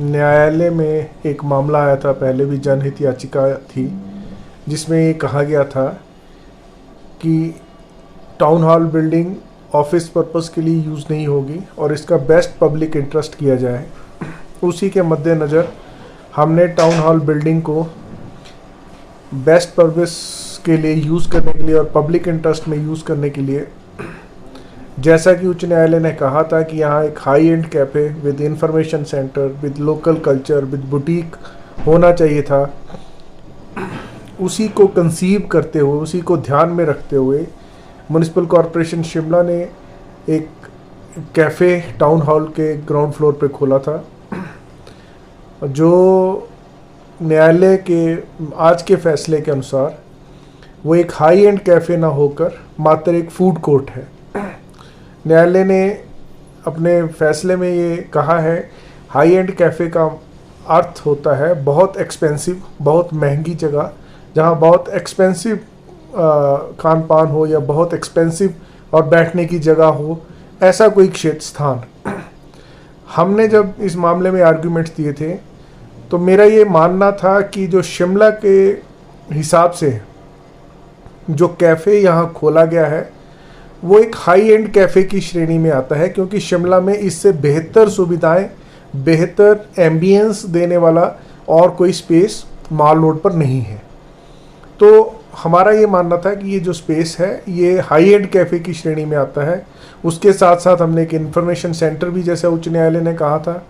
न्यायालय में एक मामला आया था, पहले भी जनहित याचिका थी, जिसमें ये कहा गया था कि town hall building office purpose के लिए यूज़ नहीं होगी और इसका बेस्ट पब्लिक इंटरेस्ट किया जाए। उसी के मद्देनज़र हमने टाउन हॉल बिल्डिंग को बेस्ट पर्पस के लिए यूज़ करने के लिए और पब्लिक इंटरेस्ट में यूज़ करने के लिए, जैसा कि उच्च न्यायालय ने कहा था कि यहाँ एक high and cafe with information centre, with local culture, with boutique होना चाहिए था, उसी को कंसीव करते हुए, उसी को ध्यान में रखते हुए म्युनिसिपल कॉरपोरेशन शिमला ने एक कैफ़े टाउन हॉल के ग्राउंड फ्लोर पे खोला था, जो न्यायालय के आज के फैसले के अनुसार वो एक हाई एंड कैफ़े ना होकर मात्र एक फूड कोर्ट है। न्यायालय ने अपने फैसले में ये कहा है, हाई एंड कैफ़े का अर्थ होता है बहुत एक्सपेंसिव, बहुत महंगी जगह, जहाँ बहुत एक्सपेंसिव खान पान हो या बहुत एक्सपेंसिव और बैठने की जगह हो, ऐसा कोई क्षेत्र स्थान। हमने जब इस मामले में आर्ग्यूमेंट्स दिए थे तो मेरा ये मानना था कि जो शिमला के हिसाब से जो कैफ़े यहाँ खोला गया है वो एक हाई एंड कैफ़े की श्रेणी में आता है, क्योंकि शिमला में इससे बेहतर सुविधाएं, बेहतर एम्बियंस देने वाला और कोई स्पेस माल रोड पर नहीं है। तो हमारा ये मानना था कि ये जो स्पेस है ये हाई एंड कैफ़े की श्रेणी में आता है। उसके साथ साथ हमने एक इन्फॉर्मेशन सेंटर भी, जैसे उच्च न्यायालय ने कहा था,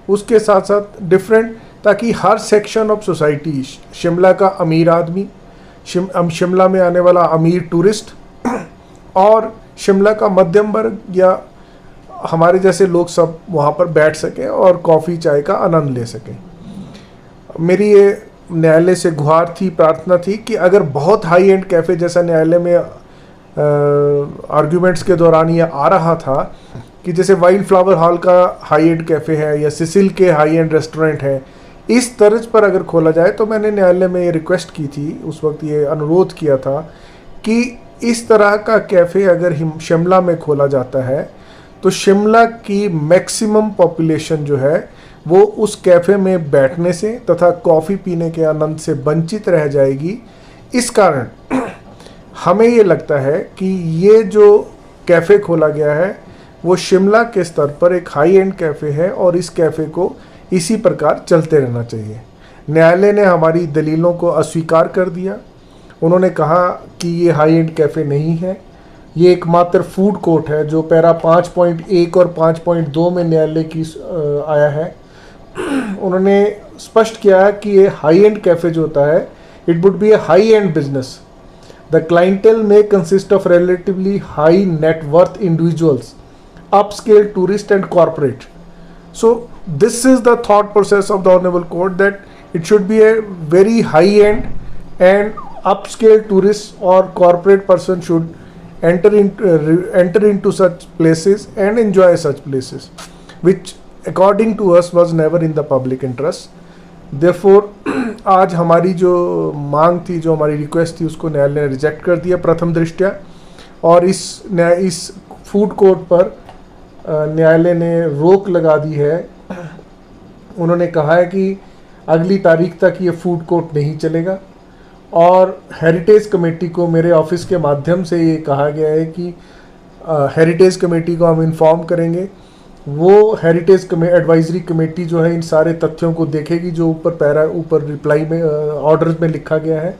उसके साथ साथ डिफरेंट, ताकि हर सेक्शन ऑफ सोसाइटी, शिमला का अमीर आदमी, शिमला में आने वाला अमीर टूरिस्ट और शिमला का मध्यम वर्ग या हमारे जैसे लोग सब वहाँ पर बैठ सकें और कॉफ़ी चाय का आनंद ले सकें। मेरी ये न्यायालय से गुहार थी, प्रार्थना थी कि अगर बहुत हाई एंड कैफ़े, जैसा न्यायालय में आर्ग्यूमेंट्स के दौरान ये आ रहा था कि जैसे वाइल्ड फ्लावर हॉल का हाई एंड कैफ़े है या सिसिल के हाई एंड रेस्टोरेंट है, इस तर्ज पर अगर खोला जाए, तो मैंने न्यायालय में ये रिक्वेस्ट की थी, उस वक्त ये अनुरोध किया था कि इस तरह का कैफ़े अगर शिमला में खोला जाता है तो शिमला की मैक्सिमम पॉपुलेशन जो है वो उस कैफ़े में बैठने से तथा कॉफ़ी पीने के आनंद से वंचित रह जाएगी। इस कारण हमें ये लगता है कि ये जो कैफ़े खोला गया है वो शिमला के स्तर पर एक हाई एंड कैफ़े है और इस कैफ़े को इसी प्रकार चलते रहना चाहिए। न्यायालय ने हमारी दलीलों को अस्वीकार कर दिया। उन्होंने कहा कि ये हाई एंड कैफ़े नहीं है, ये एकमात्र फूड कोर्ट है, जो पैरा 5.1 और 5.2 में न्यायालय की आया है। उन्होंने स्पष्ट किया कि ये हाई एंड कैफ़े जो होता है, it would be a high end business. The clientele में consist of relatively high net worth individuals, upscale tourist and corporate. So this is the thought process of the Honorable Court, that it should be a very high end and upscale tourist or corporate person should enter into such places and enjoy such places, which according to us was never in the public interest. Therefore आज हमारी जो मांग थी, जो हमारी request थी, उसको न्यायालय ने रिजेक्ट कर दिया प्रथम दृष्टया, और इस फूड कोर्ट पर न्यायालय ने रोक लगा दी है। उन्होंने कहा है कि अगली तारीख तक ये फूड कोर्ट नहीं चलेगा, और हेरिटेज कमेटी को मेरे ऑफिस के माध्यम से ये कहा गया है कि हेरिटेज कमेटी को हम इन्फॉर्म करेंगे। वो हेरिटेज एडवाइजरी कमेटी जो है इन सारे तथ्यों को देखेगी जो ऊपर रिप्लाई में ऑर्डर में लिखा गया है,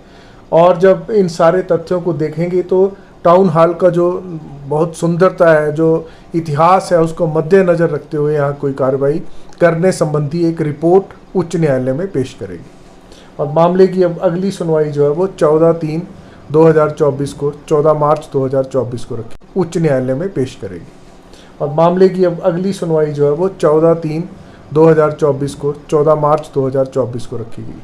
और जब इन सारे तथ्यों को देखेंगे तो टाउन हॉल का जो बहुत सुंदरता है, जो इतिहास है, उसको मद्देनज़र रखते हुए यहाँ कोई कार्रवाई करने संबंधी एक रिपोर्ट उच्च न्यायालय में पेश करेगी। और मामले की अब अगली सुनवाई जो है वो 14/3/2024 को, 14 मार्च 2024 को रखी उच्च न्यायालय में पेश करेगी। और मामले की अब अगली सुनवाई जो है वो 14/3/2024 को, 14 मार्च 2024 को रखी गई।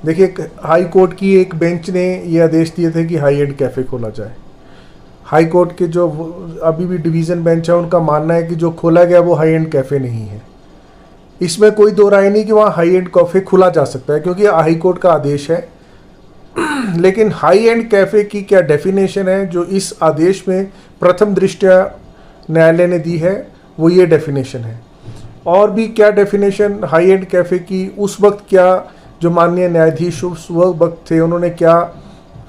देखिए, हाई कोर्ट की एक बेंच ने ये आदेश दिए थे कि हाई एंड कैफ़े खोला जाए। हाई कोर्ट के जो अभी भी डिवीज़न बेंच है, उनका मानना है कि जो खोला गया वो हाई एंड कैफ़े नहीं है। इसमें कोई दो राय नहीं कि वहाँ हाई एंड कैफ़े खुला जा सकता है, क्योंकि हाई कोर्ट का आदेश है। लेकिन हाई एंड कैफ़े की क्या डेफिनेशन है जो इस आदेश में प्रथम दृष्टया न्यायालय ने दी है, वो ये डेफिनेशन है और भी क्या डेफिनेशन हाई एंड कैफ़े की उस वक्त, क्या जो माननीय न्यायाधीश उस वक्त थे उन्होंने क्या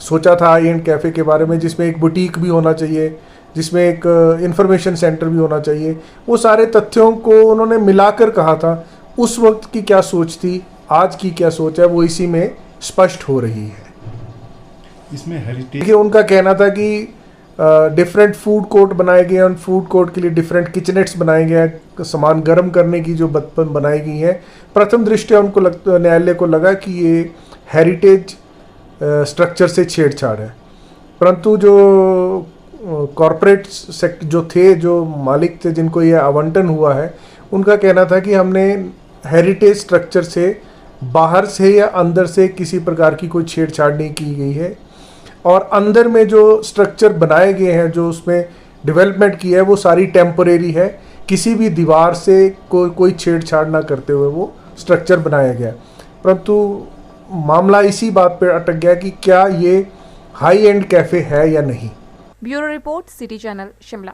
सोचा था हाई एंड कैफ़े के बारे में, जिसमें एक बुटीक भी होना चाहिए, जिसमें एक इंफॉर्मेशन सेंटर भी होना चाहिए, वो सारे तथ्यों को उन्होंने मिलाकर कहा था। उस वक्त की क्या सोच थी, आज की क्या सोच है, वो इसी में स्पष्ट हो रही है। इसमें हेरिटेज, देखिए उनका कहना था कि डिफरेंट फूड कोर्ट बनाए गए हैं, उन फूड कोर्ट के लिए डिफरेंट किचनेट्स बनाए गए हैं, सामान गर्म करने की जो बर्तन बनाई गई हैं। प्रथम दृष्टया उनको न्यायालय को लगा कि ये हेरिटेज स्ट्रक्चर से छेड़छाड़ है, परंतु जो कॉरपोरेट सेक्टर जो थे, जो मालिक थे जिनको ये आवंटन हुआ है, उनका कहना था कि हमने हेरिटेज स्ट्रक्चर से बाहर से या अंदर से किसी प्रकार की कोई छेड़छाड़ नहीं की गई है, और अंदर में जो स्ट्रक्चर बनाए गए हैं, जो उसमें डेवलपमेंट की है, वो सारी टेम्परेरी है। किसी भी दीवार से कोई छेड़छाड़ ना करते हुए वो स्ट्रक्चर बनाया गया। परंतु मामला इसी बात पर अटक गया कि क्या ये हाई एंड कैफ़े है या नहीं। Bureau report, city channel, Shimla.